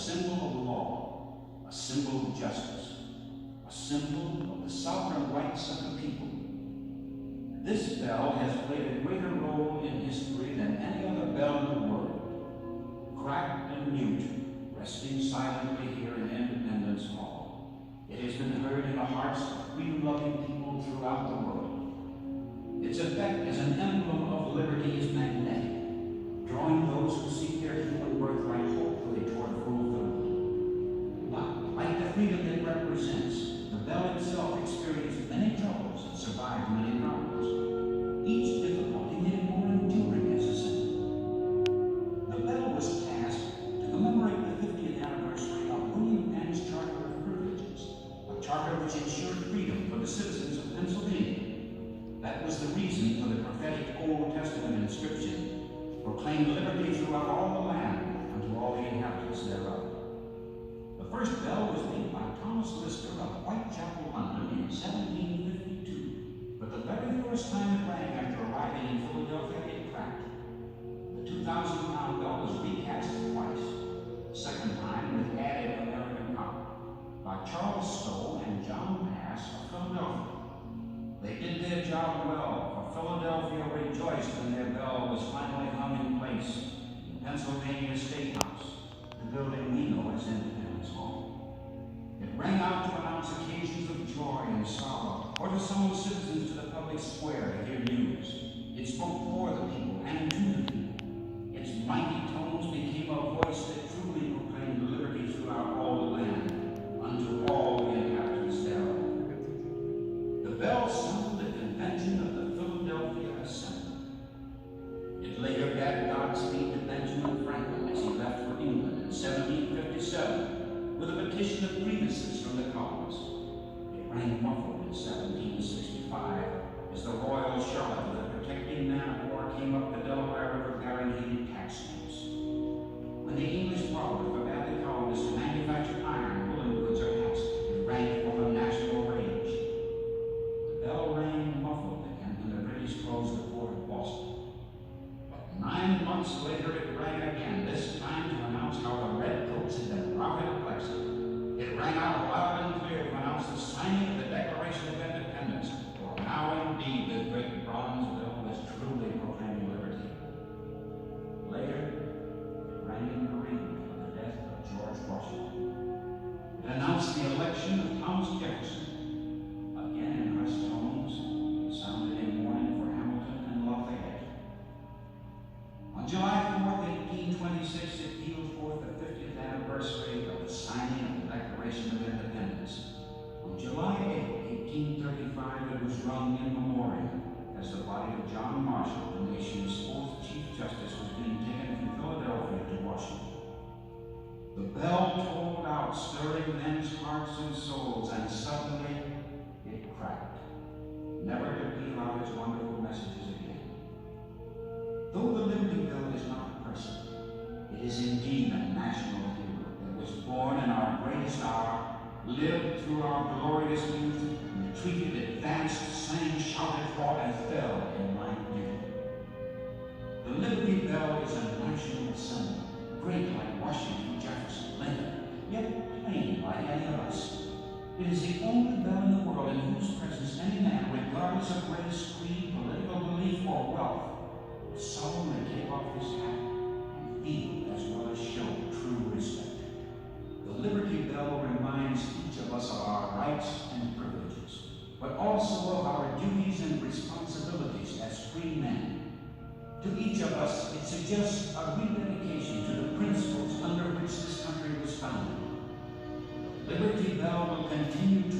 symbol of law, a symbol of justice, a symbol of the sovereign rights of the people. This bell has played a greater role in history than any other bell in the world. Cracked and mute, resting silently here in Independence Hall, it has been heard in the hearts of freedom-loving people throughout the world. Its effect as an emblem of liberty is magnetic, drawing those who seek their human birthright hopefully toward fulfillment. But, like the freedom it represents, the bell itself experienced many troubles and survived many problems. Each difficulty made it more enduring as a symbol. The bell was cast to commemorate the 50th anniversary of William Penn's Charter of Privileges, a charter which ensured freedom for the citizens of Pennsylvania. That was the reason for the prophetic Old Testament inscription, proclaimed liberty throughout all the land unto all the inhabitants thereof. The first bell was made by Thomas Lister of Whitechapel, London in 1752, but the very first time it rang after arriving in Philadelphia, it cracked. The 2,000-pound bell was recast twice, the second time with added American power, by Charles Stowe and John Pass of Philadelphia. They did their job well, for Philadelphia rejoiced when their bell was finally hung in place in Pennsylvania State House, the building we know as Independence Hall. It rang out to announce occasions of joy and sorrow, or to summon citizens to the public square to hear news. It spoke for the people and to the people. Its mighty tones became a voice that truly proclaimed liberty throughout all the land, unto all the inhabitants thereof. The bell sounded the convention of the Philadelphia Assembly. It later bade Godspeed to Benjamin Franklin as he left for England in 1757 with a petition of grievances from the colonists. It rang muffled in 1765 as the Royal Charlotte with a protecting man-of-war came up the Delaware River bearing heated tax stamps. When the English borrowed forbade the colonists to manufacture iron, woolen goods, or hats, it rang forth a national rage. The bell rang muffled again when the British closed the port of Boston. But 9 months later it rang again, this time to announce how the redcoats had been routed at Lexington. It rang out loud and clear to announce the signing of the Declaration of Independence, for now indeed the great bronze bell was truly proclaiming liberty. Later, it rang in bereavement for the death of George Washington. It announced the election of Thomas Jefferson. Again in hushed tones, it sounded in mourning for Hamilton and Lafayette. On July 4th, 1826, it pealed forth the 50th anniversary of the signing of the Declaration of Independence. On July 8, 1835, it was rung in memoriam as the body of John Marshall, the nation's 4th Chief Justice, was being taken from Philadelphia to Washington. The bell tolled out, stirring men's hearts and souls, and suddenly it cracked, never to peal out its wonderful messages again. Though the Liberty Bell is not a person, it is indeed a national hero that was born in our greatest hour, lived through our glorious youth, retreated, advanced, sang, shouted, fought, and fell in line duty. The Liberty Bell is a national symbol, great like Washington, Jefferson, Lincoln, yet plain like any of us. It is the only bell in the world in whose presence any man, regardless of race, creed, political belief, or wealth, will solemnly take off his hat and feel as well as show true respect. The Liberty Bell reminds each of us of our rights and privileges, but also of our duties and responsibilities as free men. To each of us, it suggests a rededication to the principles under which this country was founded. The Liberty Bell will continue to